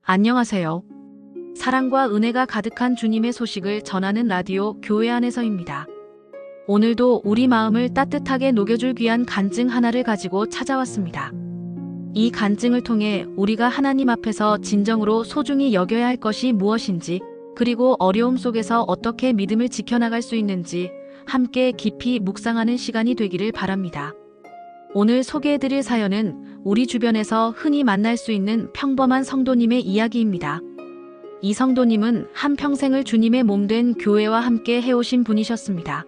안녕하세요. 사랑과 은혜가 가득한 주님의 소식을 전하는 라디오 교회 안에서입니다. 오늘도 우리 마음을 따뜻하게 녹여줄 귀한 간증 하나를 가지고 찾아왔습니다. 이 간증을 통해 우리가 하나님 앞에서 진정으로 소중히 여겨야 할 것이 무엇인지, 그리고 어려움 속에서 어떻게 믿음을 지켜나갈 수 있는지 함께 깊이 묵상하는 시간이 되기를 바랍니다. 오늘 소개해드릴 사연은 우리 주변에서 흔히 만날 수 있는 평범한 성도님의 이야기입니다. 이 성도님은 한평생을 주님의 몸된 교회와 함께 해오신 분이셨습니다.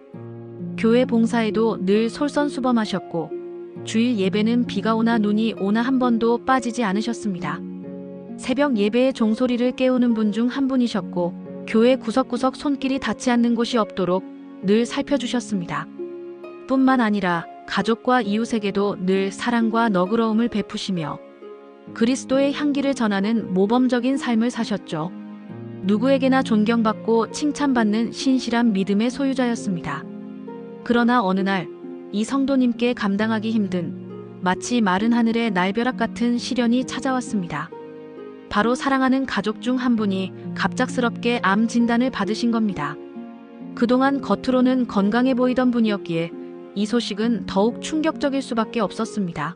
교회 봉사에도 늘 솔선수범하셨고 주일 예배는 비가 오나 눈이 오나 한 번도 빠지지 않으셨습니다. 새벽 예배의 종소리를 깨우는 분 중 한 분이셨고 교회 구석구석 손길이 닿지 않는 곳이 없도록 늘 살펴주셨습니다. 뿐만 아니라 가족과 이웃에게도 늘 사랑과 너그러움을 베푸시며 그리스도의 향기를 전하는 모범적인 삶을 사셨죠. 누구에게나 존경받고 칭찬받는 신실한 믿음의 소유자였습니다. 그러나 어느 날 이 성도님께 감당하기 힘든 마치 마른 하늘의 날벼락 같은 시련이 찾아왔습니다. 바로 사랑하는 가족 중 한 분이 갑작스럽게 암 진단을 받으신 겁니다. 그동안 겉으로는 건강해 보이던 분이었기에 이 소식은 더욱 충격적일 수밖에 없었습니다.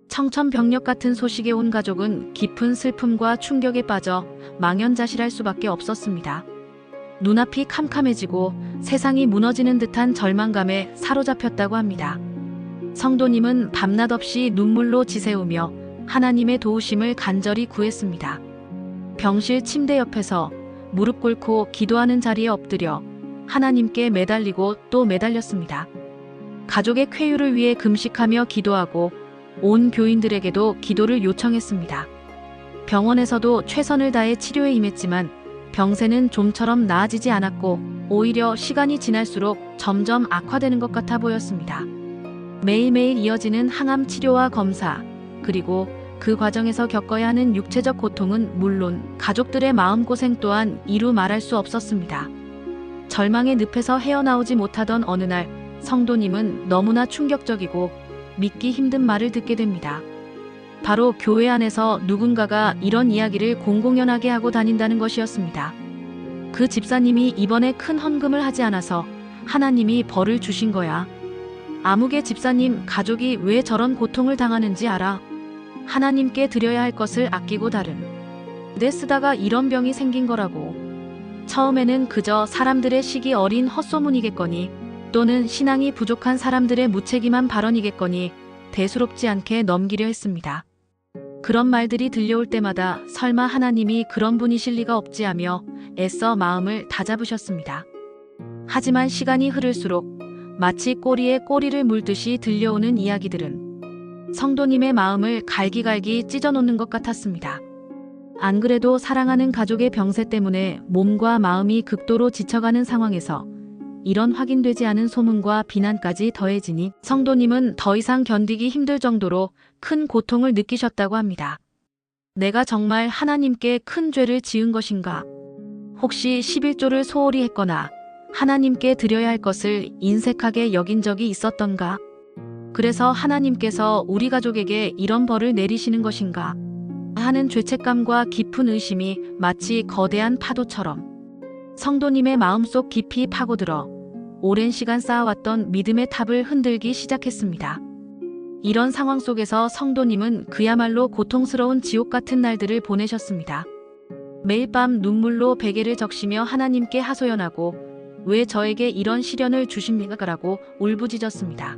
청천벽력 같은 소식에 온 가족은 깊은 슬픔과 충격에 빠져 망연자실할 수밖에 없었습니다. 눈앞이 캄캄해지고 세상이 무너지는 듯한 절망감에 사로잡혔다고 합니다. 성도님은 밤낮 없이 눈물로 지새우며 하나님의 도우심을 간절히 구했습니다. 병실 침대 옆에서 무릎 꿇고 기도하는 자리에 엎드려 하나님께 매달리고 또 매달렸습니다. 가족의 쾌유를 위해 금식하며 기도하고 온 교인들에게도 기도를 요청했습니다. 병원에서도 최선을 다해 치료에 임했지만 병세는 좀처럼 나아지지 않았고 오히려 시간이 지날수록 점점 악화되는 것 같아 보였습니다. 매일매일 이어지는 항암 치료와 검사, 그리고 그 과정에서 겪어야 하는 육체적 고통은 물론 가족들의 마음고생 또한 이루 말할 수 없었습니다. 절망의 늪에서 헤어나오지 못하던 어느 날 성도님은 너무나 충격적이고 믿기 힘든 말을 듣게 됩니다. 바로 교회 안에서 누군가가 이런 이야기를 공공연하게 하고 다닌다는 것이었습니다. 그 집사님이 이번에 큰 헌금을 하지 않아서 하나님이 벌을 주신 거야. 아무개 집사님 가족이 왜 저런 고통을 당하는지 알아? 하나님께 드려야 할 것을 아끼고 다른 데 쓰다가 이런 병이 생긴 거라고. 처음에는 그저 사람들의 시기 어린 헛소문이겠거니 또는 신앙이 부족한 사람들의 무책임한 발언이겠거니 대수롭지 않게 넘기려 했습니다. 그런 말들이 들려올 때마다 설마 하나님이 그런 분이실 리가 없지 하며 애써 마음을 다잡으셨습니다. 하지만 시간이 흐를수록 마치 꼬리에 꼬리를 물듯이 들려오는 이야기들은 성도님의 마음을 갈기갈기 찢어놓는 것 같았습니다. 안 그래도 사랑하는 가족의 병세 때문에 몸과 마음이 극도로 지쳐가는 상황에서 이런 확인되지 않은 소문과 비난까지 더해지니 성도님은 더 이상 견디기 힘들 정도로 큰 고통을 느끼셨다고 합니다. 내가 정말 하나님께 큰 죄를 지은 것인가? 혹시 11조를 소홀히 했거나 하나님께 드려야 할 것을 인색하게 여긴 적이 있었던가? 그래서 하나님께서 우리 가족에게 이런 벌을 내리시는 것인가? 하는 죄책감과 깊은 의심이 마치 거대한 파도처럼 성도님의 마음속 깊이 파고들어 오랜 시간 쌓아왔던 믿음의 탑을 흔들기 시작했습니다. 이런 상황 속에서 성도님은 그야말로 고통스러운 지옥 같은 날들을 보내셨습니다. 매일 밤 눈물로 베개를 적시며 하나님께 하소연하고 왜 저에게 이런 시련을 주십니까? 라고 울부짖었습니다.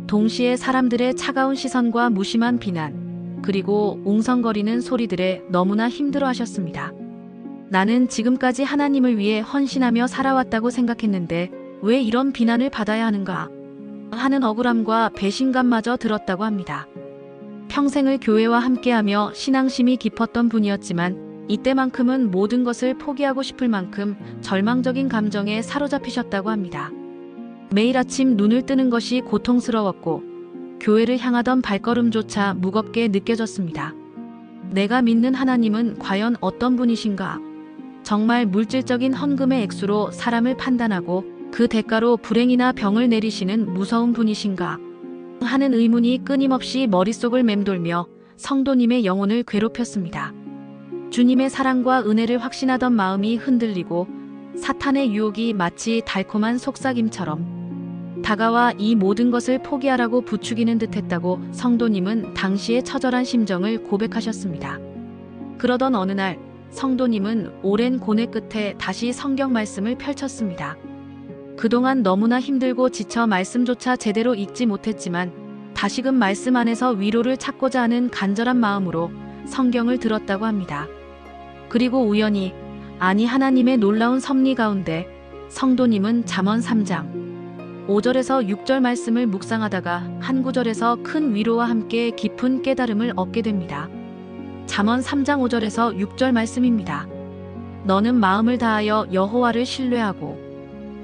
동시에 사람들의 차가운 시선과 무심한 비난, 그리고 웅성거리는 소리들에 너무나 힘들어하셨습니다. 나는 지금까지 하나님을 위해 헌신하며 살아왔다고 생각했는데 왜 이런 비난을 받아야 하는가 하는 억울함과 배신감마저 들었다고 합니다. 평생을 교회와 함께하며 신앙심이 깊었던 분이었지만 이때만큼은 모든 것을 포기하고 싶을 만큼 절망적인 감정에 사로잡히셨다고 합니다. 매일 아침 눈을 뜨는 것이 고통스러웠고 교회를 향하던 발걸음조차 무겁게 느껴졌습니다. 내가 믿는 하나님은 과연 어떤 분이신가? 정말 물질적인 헌금의 액수로 사람을 판단하고 그 대가로 불행이나 병을 내리시는 무서운 분이신가? 하는 의문이 끊임없이 머릿속을 맴돌며 성도님의 영혼을 괴롭혔습니다. 주님의 사랑과 은혜를 확신하던 마음이 흔들리고 사탄의 유혹이 마치 달콤한 속삭임처럼 다가와 이 모든 것을 포기하라고 부추기는 듯했다고 성도님은 당시의 처절한 심정을 고백하셨습니다. 그러던 어느 날 성도님은 오랜 고뇌 끝에 다시 성경 말씀을 펼쳤습니다. 그동안 너무나 힘들고 지쳐 말씀조차 제대로 읽지 못했지만 다시금 말씀 안에서 위로를 찾고자 하는 간절한 마음으로 성경을 들었다고 합니다. 그리고 우연히 하나님의 놀라운 섭리 가운데 성도님은 잠언 3장 5절에서 6절 말씀을 묵상하다가 한 구절에서 큰 위로와 함께 깊은 깨달음을 얻게 됩니다. 잠언 3장 5절에서 6절 말씀입니다. 너는 마음을 다하여 여호와를 신뢰하고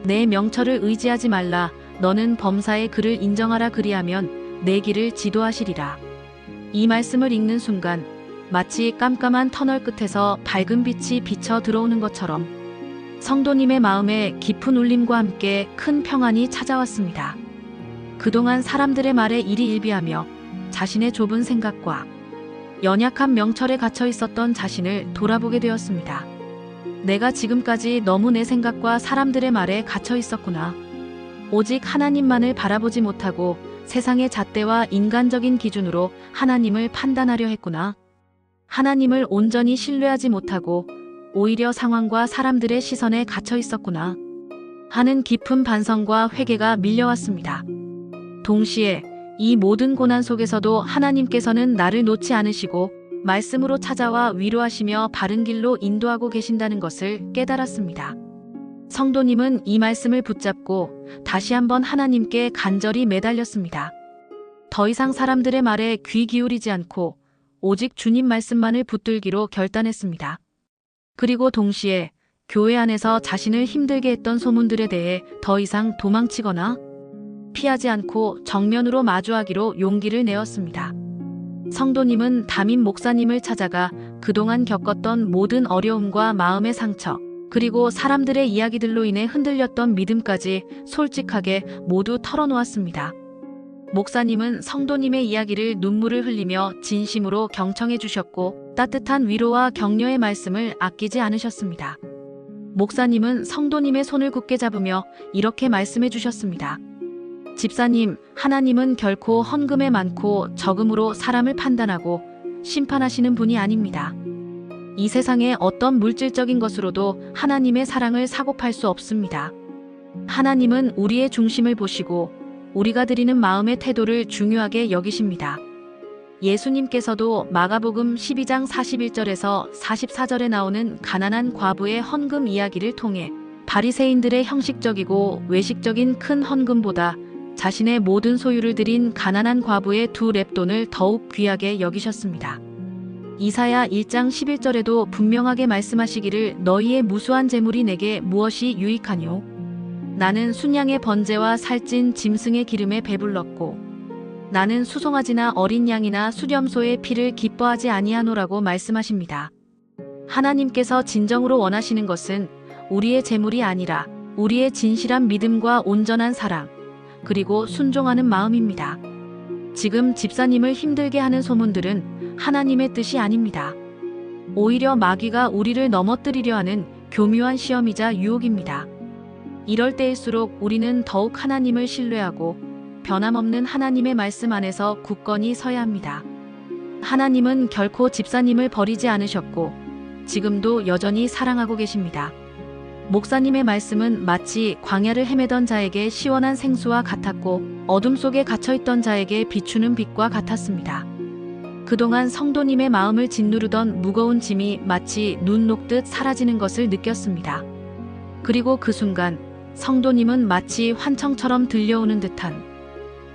내 명철을 의지하지 말라. 너는 범사의 그를 인정하라. 그리하면 내 길을 지도하시리라. 이 말씀을 읽는 순간 마치 깜깜한 터널 끝에서 밝은 빛이 비쳐 들어오는 것처럼 성도님의 마음에 깊은 울림과 함께 큰 평안이 찾아왔습니다. 그동안 사람들의 말에 일희일비하며 자신의 좁은 생각과 연약한 명철에 갇혀 있었던 자신을 돌아보게 되었습니다. 내가 지금까지 너무 내 생각과 사람들의 말에 갇혀 있었구나. 오직 하나님만을 바라보지 못하고 세상의 잣대와 인간적인 기준으로 하나님을 판단하려 했구나. 하나님을 온전히 신뢰하지 못하고 오히려 상황과 사람들의 시선에 갇혀 있었구나 하는 깊은 반성과 회개가 밀려왔습니다. 동시에 이 모든 고난 속에서도 하나님께서는 나를 놓지 않으시고 말씀으로 찾아와 위로하시며 바른 길로 인도하고 계신다는 것을 깨달았습니다. 성도님은 이 말씀을 붙잡고 다시 한번 하나님께 간절히 매달렸습니다. 더 이상 사람들의 말에 귀 기울이지 않고 오직 주님 말씀만을 붙들기로 결단했습니다. 그리고 동시에 교회 안에서 자신을 힘들게 했던 소문들에 대해 더 이상 도망치거나 피하지 않고 정면으로 마주하기로 용기를 내었습니다. 성도님은 담임 목사님을 찾아가 그동안 겪었던 모든 어려움과 마음의 상처, 그리고 사람들의 이야기들로 인해 흔들렸던 믿음까지 솔직하게 모두 털어놓았습니다. 목사님은 성도님의 이야기를 눈물을 흘리며 진심으로 경청해 주셨고 따뜻한 위로와 격려의 말씀을 아끼지 않으셨습니다. 목사님은 성도님의 손을 굳게 잡으며 이렇게 말씀해 주셨습니다. 집사님, 하나님은 결코 헌금에 많고 적음으로 사람을 판단하고 심판하시는 분이 아닙니다. 이 세상의 어떤 물질적인 것으로도 하나님의 사랑을 사고 팔 수 없습니다. 하나님은 우리의 중심을 보시고 우리가 드리는 마음의 태도를 중요하게 여기십니다. 예수님께서도 마가복음 12장 41절에서 44절에 나오는 가난한 과부의 헌금 이야기를 통해 바리새인들의 형식적이고 외식적인 큰 헌금보다 자신의 모든 소유를 드린 가난한 과부의 2렙돈을 더욱 귀하게 여기셨습니다. 이사야 1장 11절에도 분명하게 말씀하시기를 너희의 무수한 재물이 내게 무엇이 유익하뇨? 나는 순양의 번제와 살찐 짐승의 기름에 배불렀고 나는 수송아지나 어린 양이나 수렴소의 피를 기뻐하지 아니하노라고 말씀하십니다. 하나님께서 진정으로 원하시는 것은 우리의 재물이 아니라 우리의 진실한 믿음과 온전한 사랑, 그리고 순종하는 마음입니다. 지금 집사님을 힘들게 하는 소문들은 하나님의 뜻이 아닙니다. 오히려 마귀가 우리를 넘어뜨리려 하는 교묘한 시험이자 유혹입니다. 이럴 때일수록 우리는 더욱 하나님을 신뢰하고 변함없는 하나님의 말씀 안에서 굳건히 서야 합니다. 하나님은 결코 집사님을 버리지 않으셨고 지금도 여전히 사랑하고 계십니다. 목사님의 말씀은 마치 광야를 헤매던 자에게 시원한 생수와 같았고 어둠 속에 갇혀있던 자에게 비추는 빛과 같았습니다. 그동안 성도님의 마음을 짓누르던 무거운 짐이 마치 눈 녹듯 사라지는 것을 느꼈습니다. 그리고 그 순간 성도님은 마치 환청처럼 들려오는 듯한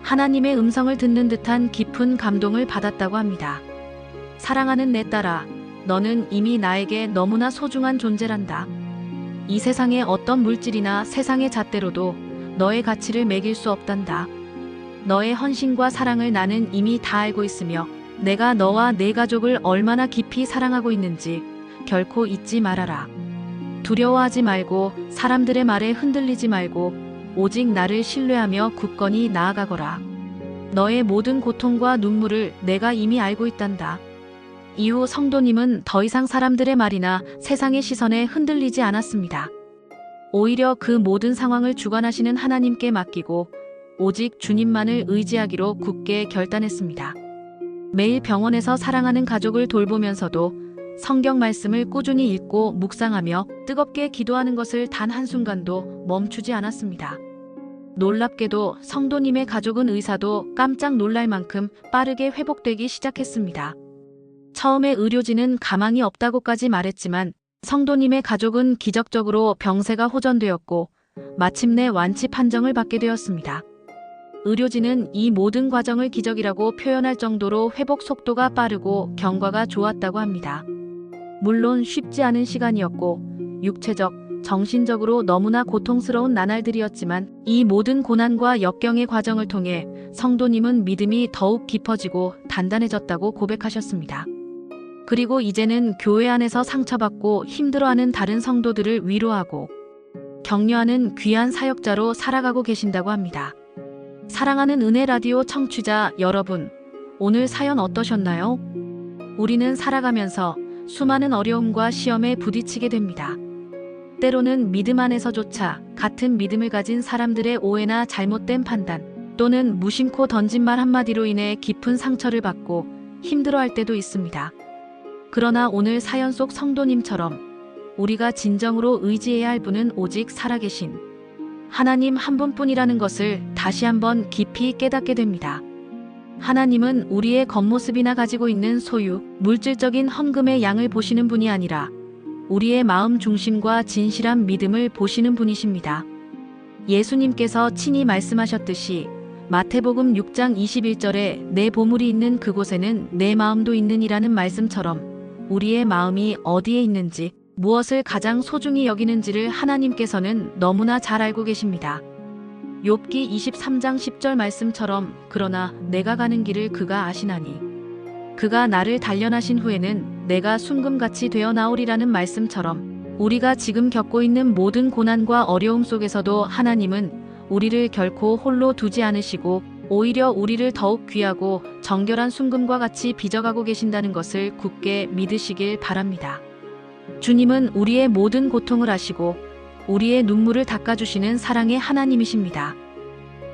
하나님의 음성을 듣는 듯한 깊은 감동을 받았다고 합니다. 사랑하는 내 딸아, 너는 이미 나에게 너무나 소중한 존재란다. 이 세상의 어떤 물질이나 세상의 잣대로도 너의 가치를 매길 수 없단다. 너의 헌신과 사랑을 나는 이미 다 알고 있으며 내가 너와 내 가족을 얼마나 깊이 사랑하고 있는지 결코 잊지 말아라. 두려워하지 말고 사람들의 말에 흔들리지 말고 오직 나를 신뢰하며 굳건히 나아가거라. 너의 모든 고통과 눈물을 내가 이미 알고 있단다. 이후 성도님은 더 이상 사람들의 말이나 세상의 시선에 흔들리지 않았습니다. 오히려 그 모든 상황을 주관하시는 하나님께 맡기고 오직 주님만을 의지하기로 굳게 결단했습니다. 매일 병원에서 사랑하는 가족을 돌보면서도 성경 말씀을 꾸준히 읽고 묵상하며 뜨겁게 기도하는 것을 단 한순간도 멈추지 않았습니다. 놀랍게도 성도님의 가족은 의사도 깜짝 놀랄 만큼 빠르게 회복되기 시작했습니다. 처음에 의료진은 가망이 없다고까지 말했지만 성도님의 가족은 기적적으로 병세가 호전되었고 마침내 완치 판정을 받게 되었습니다. 의료진은 이 모든 과정을 기적이라고 표현할 정도로 회복 속도가 빠르고 경과가 좋았다고 합니다. 물론 쉽지 않은 시간이었고 육체적, 정신적으로 너무나 고통스러운 나날들이었지만 이 모든 고난과 역경의 과정을 통해 성도님은 믿음이 더욱 깊어지고 단단해졌다고 고백하셨습니다. 그리고 이제는 교회 안에서 상처받고 힘들어하는 다른 성도들을 위로하고 격려하는 귀한 사역자로 살아가고 계신다고 합니다. 사랑하는 은혜 라디오 청취자 여러분, 오늘 사연 어떠셨나요? 우리는 살아가면서 수많은 어려움과 시험에 부딪히게 됩니다. 때로는 믿음 안에서조차 같은 믿음을 가진 사람들의 오해나 잘못된 판단 또는 무심코 던진 말 한마디로 인해 깊은 상처를 받고 힘들어할 때도 있습니다. 그러나 오늘 사연 속 성도님처럼 우리가 진정으로 의지해야 할 분은 오직 살아계신 하나님 한 분뿐이라는 것을 다시 한번 깊이 깨닫게 됩니다. 하나님은 우리의 겉모습이나 가지고 있는 소유, 물질적인 헌금의 양을 보시는 분이 아니라 우리의 마음 중심과 진실한 믿음을 보시는 분이십니다. 예수님께서 친히 말씀하셨듯이 마태복음 6장 21절에 내 보물이 있는 그곳에는 내 마음도 있느니라는 말씀처럼 우리의 마음이 어디에 있는지 무엇을 가장 소중히 여기는지를 하나님께서는 너무나 잘 알고 계십니다. 욥기 23장 10절 말씀처럼 그러나 내가 가는 길을 그가 아시나니 그가 나를 단련하신 후에는 내가 순금같이 되어 나오리라는 말씀처럼 우리가 지금 겪고 있는 모든 고난과 어려움 속에서도 하나님은 우리를 결코 홀로 두지 않으시고 오히려 우리를 더욱 귀하고 정결한 순금과 같이 빚어가고 계신다는 것을 굳게 믿으시길 바랍니다. 주님은 우리의 모든 고통을 아시고 우리의 눈물을 닦아주시는 사랑의 하나님이십니다.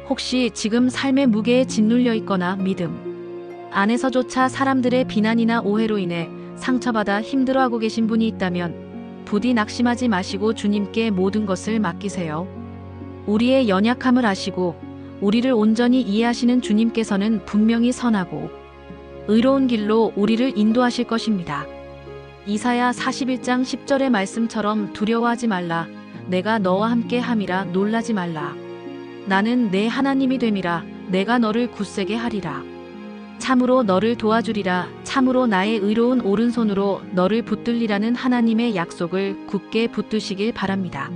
혹시 지금 삶의 무게에 짓눌려 있거나 믿음 안에서조차 사람들의 비난이나 오해로 인해 상처받아 힘들어하고 계신 분이 있다면 부디 낙심하지 마시고 주님께 모든 것을 맡기세요. 우리의 연약함을 아시고 우리를 온전히 이해하시는 주님께서는 분명히 선하고 의로운 길로 우리를 인도하실 것입니다. 이사야 41장 10절의 말씀처럼 두려워하지 말라. 내가 너와 함께 함이라. 놀라지 말라. 나는 내 하나님이 됨이라. 내가 너를 굳세게 하리라. 참으로 너를 도와주리라. 참으로 나의 의로운 오른손으로 너를 붙들리라는 하나님의 약속을 굳게 붙드시길 바랍니다.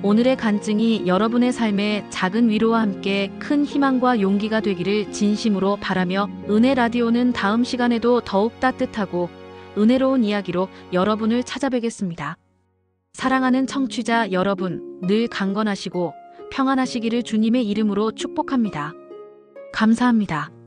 오늘의 간증이 여러분의 삶에 작은 위로와 함께 큰 희망과 용기가 되기를 진심으로 바라며 은혜 라디오는 다음 시간에도 더욱 따뜻하고 은혜로운 이야기로 여러분을 찾아뵙겠습니다. 사랑하는 청취자 여러분, 늘 강건하시고 평안하시기를 주님의 이름으로 축복합니다. 감사합니다.